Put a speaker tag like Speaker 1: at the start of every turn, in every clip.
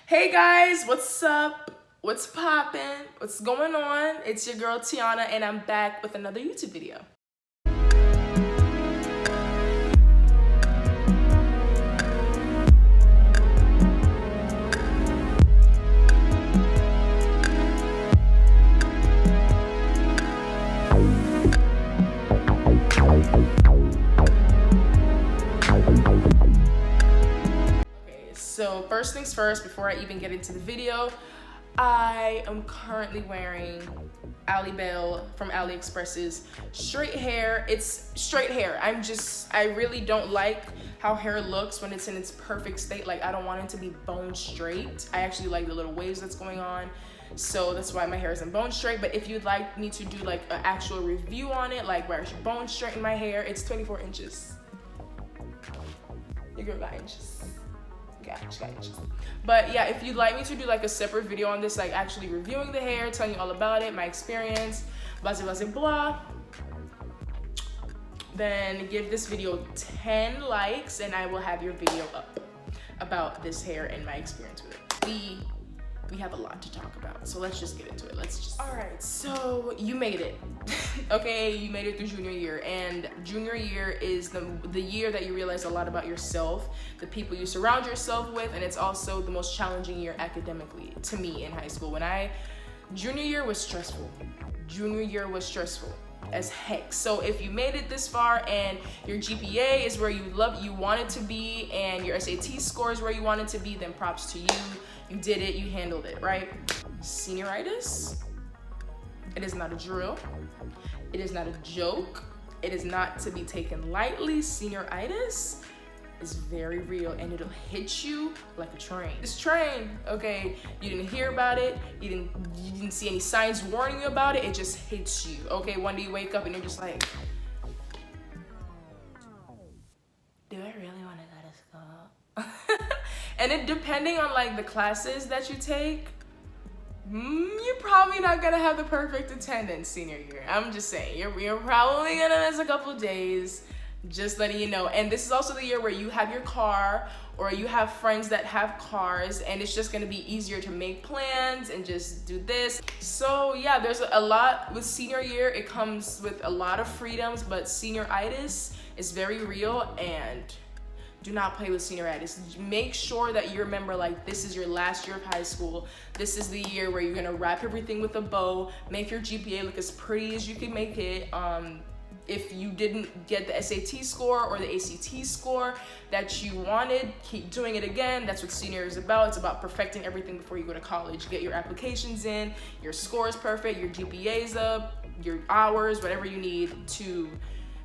Speaker 1: Hey guys, what's up? What's poppin'? What's going on? It's your girl Tianna and I'm back with another YouTube video. So first things first, before I even get into the video, I am currently wearing Ali Bell from AliExpress's straight hair. It's straight hair. I really don't like how hair looks when it's in its perfect state. Like, I don't want it to be bone straight. I actually like the little waves that's going on. So that's why my hair isn't bone straight. But if you'd like me to do like an actual review on it, like where I should bone straighten my hair, it's 24 inches. Your girl got inches. But yeah, if you'd like me to do like a separate video on this, like actually reviewing the hair, telling you all about it, my experience, blah blah blah blah, then give this video 10 likes and I will have your video up about this hair and my experience with it. We have a lot to talk about, so let's just get into it. All right, so you made it. Okay, you made it through junior year, and junior year is the year that you realize a lot about yourself, the people you surround yourself with, and it's also the most challenging year academically to me in high school. Junior year was stressful. Junior year was stressful as heck. So if you made it this far and your GPA is where you want it to be, and your SAT score is where you want it to be, then props to you. You did it, you handled it, right? Senioritis, it is not a drill. It is not a joke. It is not to be taken lightly. Senioritis is very real and it'll hit you like a train. This train, okay, you didn't hear about it, you didn't see any signs warning you about it, it just hits you, okay? One day you wake up and you're just like, do I really want to go to school? And it depending on like the classes that you take, you're probably not gonna have the perfect attendance senior year. I'm just saying, you're probably gonna miss a couple days, just letting you know. And this is also the year where you have your car or you have friends that have cars, and it's just gonna be easier to make plans and just do this. So yeah, there's a lot with senior year. It comes with a lot of freedoms, but senioritis is very real, and do not play with senioritis. Make sure that you remember, like, this is your last year of high school. This is the year where you're gonna wrap everything with a bow, make your GPA look as pretty as you can make it. If you didn't get the SAT score or the ACT score that you wanted, keep doing it again. That's what senior is about. It's about perfecting everything before you go to college. Get your applications in, your score is perfect, your GPA's up, your hours, whatever you need to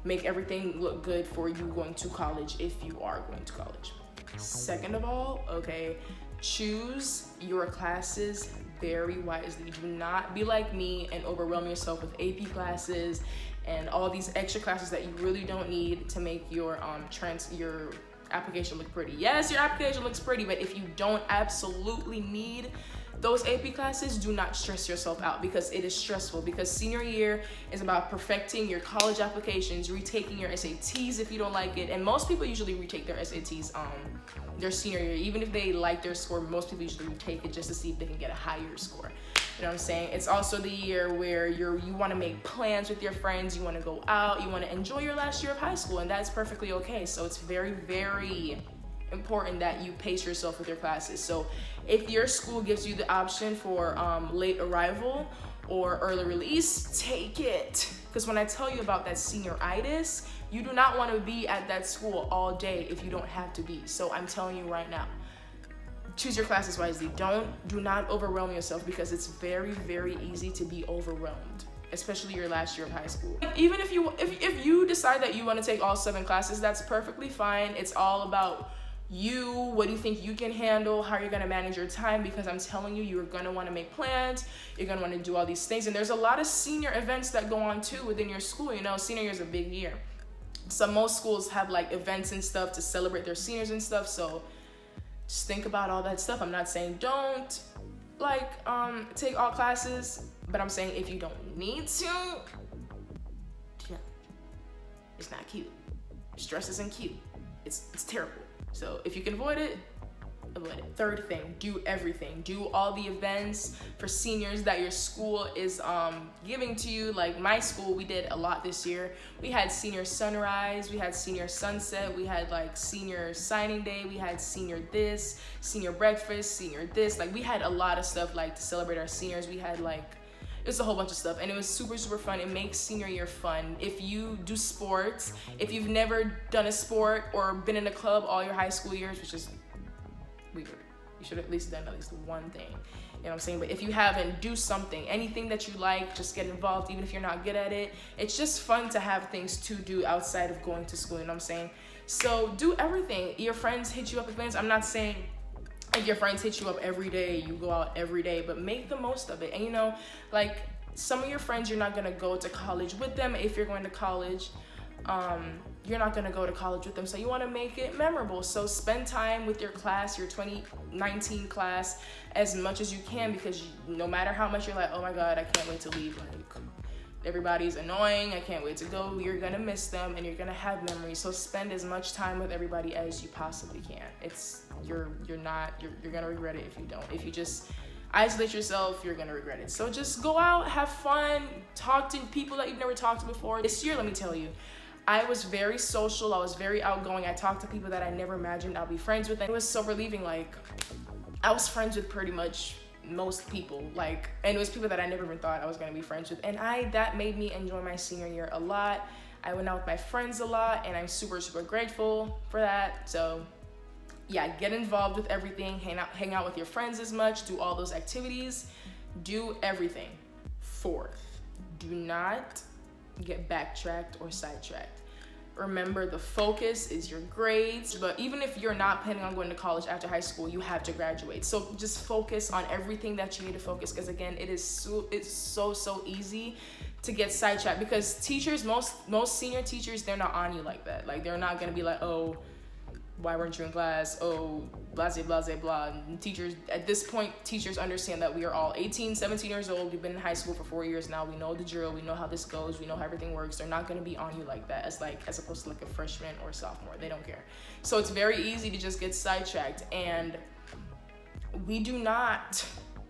Speaker 1: make everything look good for you going to college if you are going to college. Second of all, okay, choose your classes very wisely. Do not be like me and overwhelm yourself with AP classes and all these extra classes that you really don't need to make your application look pretty. Yes, your application looks pretty, but if you don't absolutely need those AP classes, do not stress yourself out, because it is stressful. Because senior year is about perfecting your college applications, retaking your SATs if you don't like it. And most people usually retake their SATs their senior year. Even if they like their score, most people usually retake it just to see if they can get a higher score. You know what I'm saying? It's also the year where you want to make plans with your friends, you want to go out, you want to enjoy your last year of high school, and that's perfectly okay. So it's very, very important that you pace yourself with your classes. So if your school gives you the option for late arrival or early release, take it. Because when I tell you about that senioritis, you do not want to be at that school all day if you don't have to be. So I'm telling you right now, choose your classes wisely. Do not overwhelm yourself, because it's very, very easy to be overwhelmed, especially your last year of high school. Even if you decide that you want to take all 7 classes, that's perfectly fine. It's all about you. What do you think you can handle? How are you going to manage your time? Because I'm telling you, you're going to want to make plans. You're going to want to do all these things. And there's a lot of senior events that go on too within your school. You know, senior year is a big year. So most schools have like events and stuff to celebrate their seniors and stuff. So just think about all that stuff. I'm not saying don't take all classes, but I'm saying if you don't need to, yeah, it's not cute. Stress isn't cute. It's terrible. So if you can avoid it, third thing, do everything. Do all the events for seniors that your school is giving to you. Like my school, we did a lot this year. We had senior sunrise, we had senior sunset, we had like senior signing day, we had senior this, senior breakfast, senior this. Like we had a lot of stuff like to celebrate our seniors. We had like, it's a whole bunch of stuff, and it was super, super fun. It makes senior year fun. If you do sports, if you've never done a sport or been in a club all your high school years, which is weird, you should have at least done at least one thing. You know what I'm saying? But if you haven't, do something. Anything that you like, just get involved, even if you're not good at it. It's just fun to have things to do outside of going to school, you know what I'm saying? So do everything. Your friends hit you up with events. I'm not saying if your friends hit you up every day, you go out every day, but make the most of it. And you know, like some of your friends, you're not gonna go to college with them. If you're going to college, you're not gonna go to college with them. So you wanna make it memorable. So spend time with your class, your 2019 class, as much as you can, because no matter how much you're like, oh my God, I can't wait to leave. Like everybody's annoying, I can't wait to go. You're gonna miss them and you're gonna have memories. So spend as much time with everybody as you possibly can. You're gonna regret it if you don't. If you just isolate yourself, you're gonna regret it. So just go out, have fun, talk to people that you've never talked to before. This year, let me tell you, I was very social, I was very outgoing. I talked to people that I never imagined I'll be friends with. And it was so relieving. Like I was friends with pretty much most people, like, and it was people that I never even thought I was gonna be friends with. And that made me enjoy my senior year a lot. I went out with my friends a lot, and I'm super, super grateful for that. So yeah, get involved with everything, hang out with your friends as much, do all those activities, do everything. Fourth, do not get backtracked or sidetracked. Remember, the focus is your grades, but even if you're not planning on going to college after high school, you have to graduate. So just focus on everything that you need to focus, because again, it's so easy to get sidetracked, because teachers, most senior teachers, they're not on you like that. Like they're not gonna be like, oh, why weren't you in class? Oh, blah, blah, blah, blah. And teachers, at this point, teachers understand that we are all 18, 17 years old. We've been in high school for 4 years now. We know the drill. We know how this goes. We know how everything works. They're not going to be on you like that as opposed to like a freshman or a sophomore. They don't care. So it's very easy to just get sidetracked. And we do not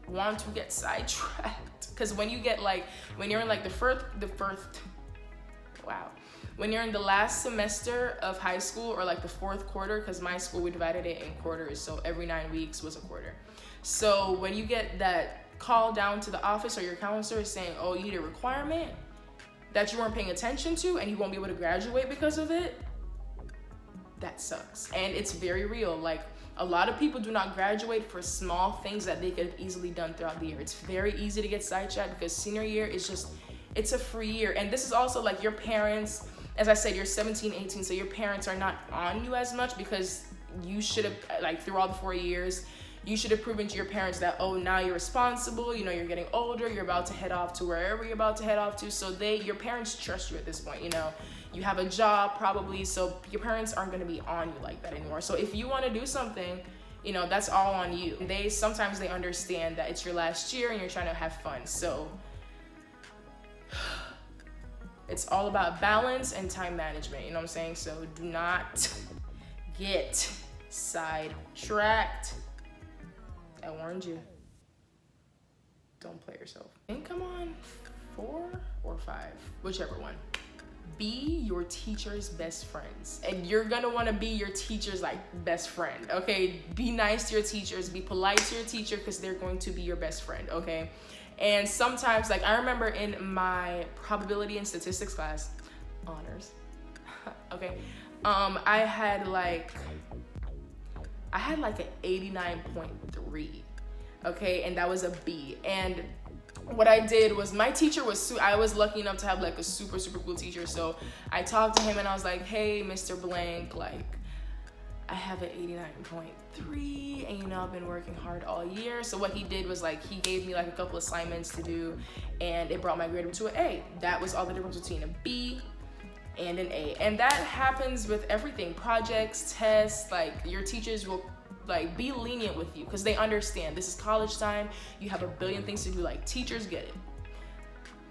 Speaker 1: want to get sidetracked, because when you're in like when you're in the last semester of high school, or like the fourth quarter, because my school, we divided it in quarters, so every 9 weeks was a quarter. So when you get that call down to the office, or your counselor is saying, oh, you need a requirement that you weren't paying attention to and you won't be able to graduate because of it, that sucks. And it's very real. Like a lot of people do not graduate for small things that they could have easily done throughout the year. It's very easy to get sidetracked, because senior year is it's a free year. And this is also like your parents, as I said, you're 17, 18, so your parents are not on you as much, because you should have, like through all the 4 years, you should have proven to your parents that, oh, now you're responsible, you know, you're getting older, you're about to head off to wherever you're about to head off to. So your parents trust you at this point, you know. You have a job probably, so your parents aren't gonna be on you like that anymore. So if you wanna do something, you know, that's all on you. Sometimes they understand that it's your last year and you're trying to have fun. So it's all about balance and time management, you know what I'm saying? So do not get sidetracked. I warned you. Don't play yourself. I think I'm on 4 or 5, whichever one. Be your teacher's best friends. And you're gonna wanna be your teacher's like best friend, okay? Be nice to your teachers, be polite to your teacher, because they're going to be your best friend, okay? And sometimes, like I remember in my probability and statistics class, honors, okay, I had like an 89.3, okay, and that was a B. And what I did was, my teacher I was lucky enough to have like a super, super cool teacher. So I talked to him and I was like, hey, Mr. Blank, like I have an 89.3 and you know, I've been working hard all year. So what he did was like, he gave me like a couple assignments to do and it brought my grade up to an A. That was all the difference between a B and an A. And that happens with everything, projects, tests. Like your teachers will like be lenient with you because they understand this is college time. You have a billion things to do. Like teachers get it.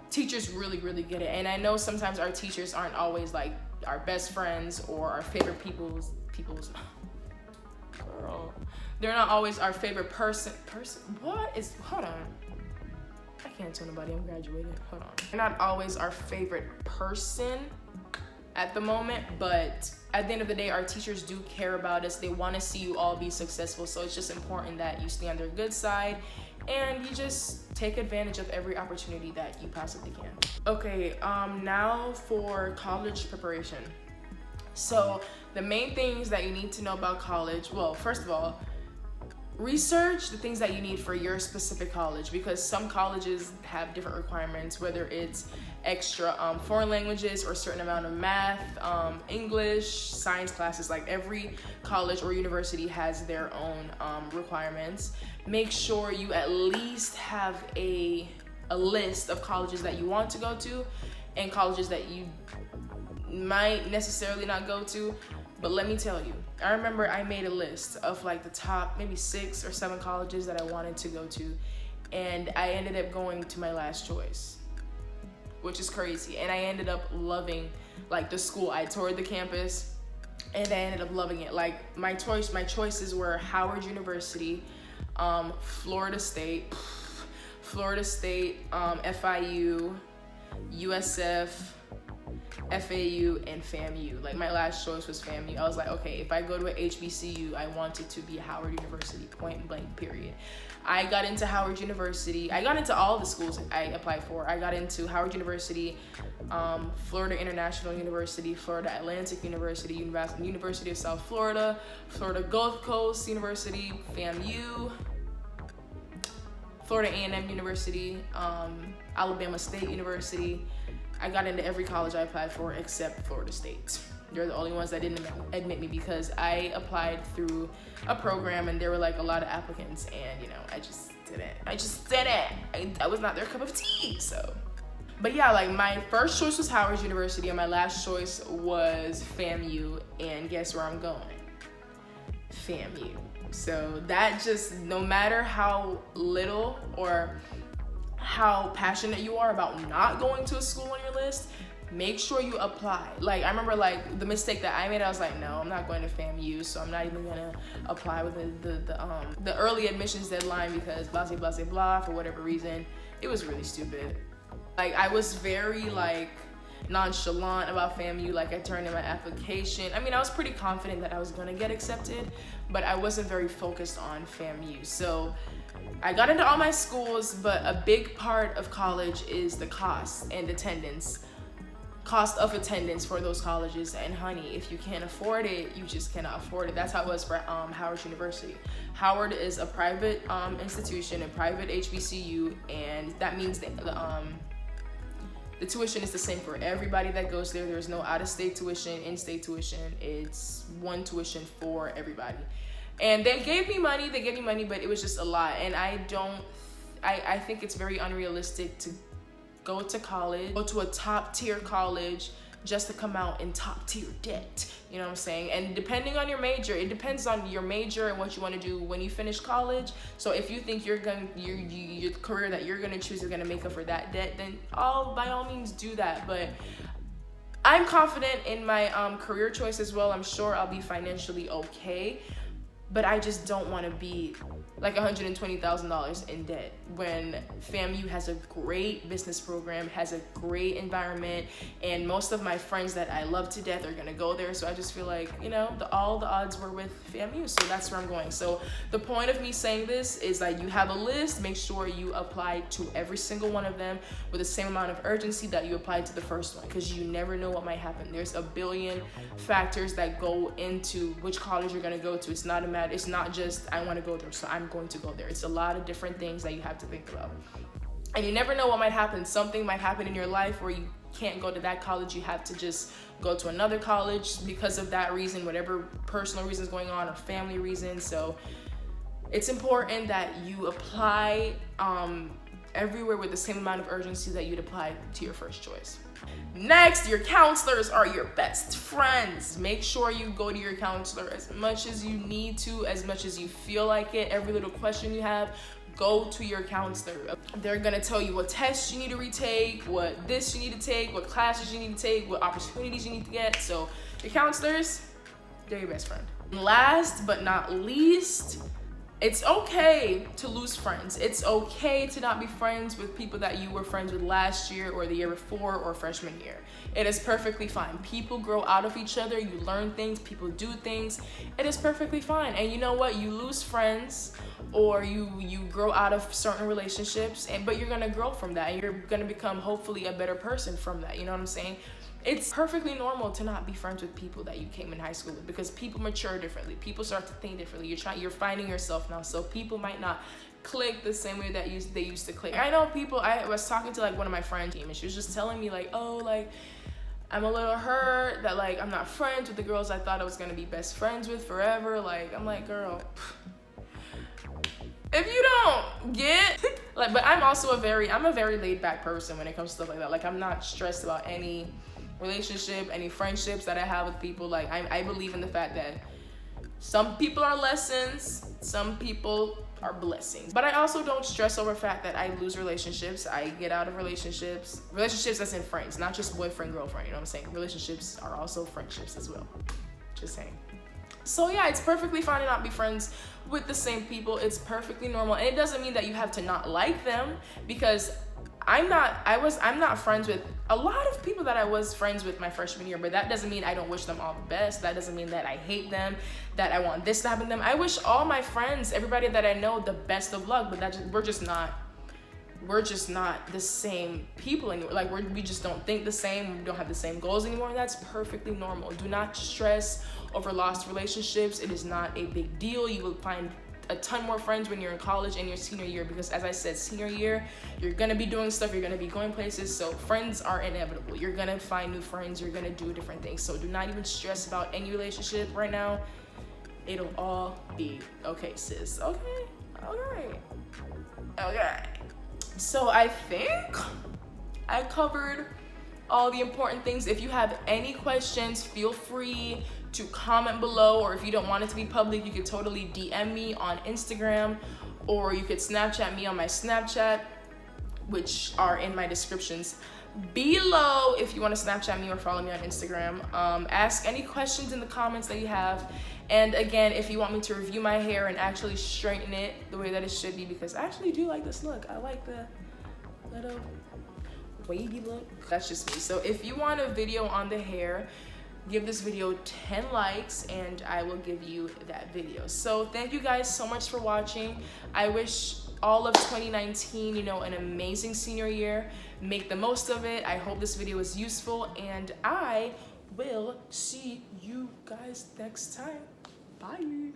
Speaker 1: Teachers really, really get it. And I know sometimes our teachers aren't always like our best friends or our favorite people's girl. They're not always our favorite hold on. I can't tell nobody I'm graduated. Hold on. They're not always our favorite person at the moment, but at the end of the day, our teachers do care about us. They want to see you all be successful. So it's just important that you stay on their good side and you just take advantage of every opportunity that you possibly can. Okay, now for college preparation. So the main things that you need to know about college, well, first of all, research the things that you need for your specific college, because some colleges have different requirements, whether it's extra foreign languages or a certain amount of math, English, science classes. Like every college or university has their own requirements. Make sure you at least have a list of colleges that you want to go to and colleges that you might necessarily not go to. But let me tell you, I remember I made a list of like the top maybe 6 or 7 colleges that I wanted to go to, and I ended up going to my last choice, which is crazy. And I ended up loving like the school. I toured the campus and I ended up loving it. Like my choices were Howard University, Florida State, FIU, USF, FAU, and FAMU. Like my last choice was FAMU. I was like, okay, if I go to a HBCU, I want it to be Howard University, point blank, period. I got into Howard University. I got into all the schools I applied for. I got into Howard University, Florida International University, Florida Atlantic University, University of South Florida, Florida Gulf Coast University, FAMU, Florida A&M University, Alabama State University. I got into every college I applied for except Florida State. They're the only ones that didn't admit me because I applied through a program and there were like a lot of applicants, and you know, I just didn't. I was not their cup of tea, so. But yeah, like my first choice was Howard University and my last choice was FAMU, and guess where I'm going? FAMU. So that just, no matter how little or how passionate you are about not going to a school on your list, make sure you apply. Like I remember like the mistake that I made, I was like, no, I'm not going to FAMU, so I'm not even gonna apply with the early admissions deadline because blah blah blah blah, for whatever reason. It was really stupid. Like I was very like nonchalant about FAMU. Like I turned in my application. I mean, I was pretty confident that I was gonna get accepted, but I wasn't very focused on FAMU. So I got into all my schools, but a big part of college is the cost and attendance. Cost of attendance for those colleges, and honey, if you can't afford it, you just cannot afford it. That's how it was for Howard University. Howard is a private institution, a private HBCU, and that means that the tuition is the same for everybody that goes there. There's no out-of-state tuition, in-state tuition. It's one tuition for everybody. And they gave me money, but it was just a lot. And I think it's very unrealistic to go to college, go to a top tier college just to come out in top tier debt. You know what I'm saying? And depending on your major, it depends on your major and what you want to do when you finish college. So if you think your career that you're gonna choose is gonna make up for that debt, then by all means do that. But I'm confident in my career choice as well. I'm sure I'll be financially okay, but I just don't want to be like $120,000 in debt when FAMU has a great business program, has a great environment, and most of my friends that I love to death are gonna go there. So I just feel like, you know, all the odds were with FAMU, so that's where I'm going. So the point of me saying this is that you have a list, make sure you apply to every single one of them with the same amount of urgency that you applied to the first one, because you never know what might happen. There's a billion factors that go into which college you're gonna go to. It's not just I want to go there, so I'm going to go there. It's a lot of different things that you have to think about. And you never know what might happen. Something might happen in your life where you can't go to that college. You have to just go to another college because of that reason, whatever personal reasons going on or family reasons. So it's important that you apply everywhere with the same amount of urgency that you'd apply to your first choice. Next, your counselors are your best friends. Make sure you go to your counselor as much as you need to, as much as you feel like it. Every little question you have, go to your counselor. They're gonna tell you what tests you need to retake, what this you need to take, what classes you need to take, what opportunities you need to get. So your counselors, they're your best friend. And last but not least, It's okay to lose friends. It's okay to not be friends with people that you were friends with last year or the year before or freshman year. It is perfectly fine. People grow out of each other. You learn things. People do things. It is perfectly fine. And you know what? You lose friends or you grow out of certain relationships, but you're gonna grow from that. You're gonna become hopefully a better person from that. You know what I'm saying? It's perfectly normal to not be friends with people that you came in high school with, because people mature differently. People start to think differently. You're finding yourself now, so people might not click the same way that they used to click. I know people. I was talking to like one of my friends, and she was just telling me like, oh, like I'm a little hurt that like I'm not friends with the girls I thought I was gonna be best friends with forever. Like I'm like, girl, if you don't get like, but I'm also a very laid back person when it comes to stuff like that. Like I'm not stressed about any relationship, any friendships that I have with people. Like I believe in the fact that some people are lessons, some people are blessings. But I also don't stress over the fact that I lose relationships. I get out of relationships as in friends, not just boyfriend, girlfriend, you know what I'm saying? Relationships are also friendships as well. Just saying. So yeah, it's perfectly fine to not be friends with the same people. It's perfectly normal. And it doesn't mean that you have to not like them, because I'm not friends with a lot of people that I was friends with my freshman year, but that doesn't mean I don't wish them all the best. That doesn't mean that I hate them, that I want this to happen to them. I wish all my friends, everybody that I know, the best of luck, but we're just not the same people anymore. Like we just don't think the same, we don't have the same goals anymore, and that's perfectly normal. Do not stress over lost relationships. It is not a big deal. You will find a ton more friends when you're in college and your senior year, because as I said, senior year, you're gonna be doing stuff, you're gonna be going places, so friends are inevitable. You're gonna find new friends, you're gonna do different things. So do not even stress about any relationship right now. It'll all be okay, sis. Okay. So I think I covered all the important things. If you have any questions, feel free to comment below, or if you don't want it to be public, you could totally DM me on Instagram, or you could Snapchat me on my Snapchat, which are in my descriptions below if you want to Snapchat me or follow me on Instagram. Ask any questions in the comments that you have. And again, if you want me to review my hair and actually straighten it the way that it should be, because I actually do like this look. I like the little wavy look. That's just me. So if you want a video on the hair, give this video 10 likes and I will give you that video. So thank you guys so much for watching. I wish all of 2019, an amazing senior year. Make the most of it. I hope this video was useful, and I will see you guys next time. Bye.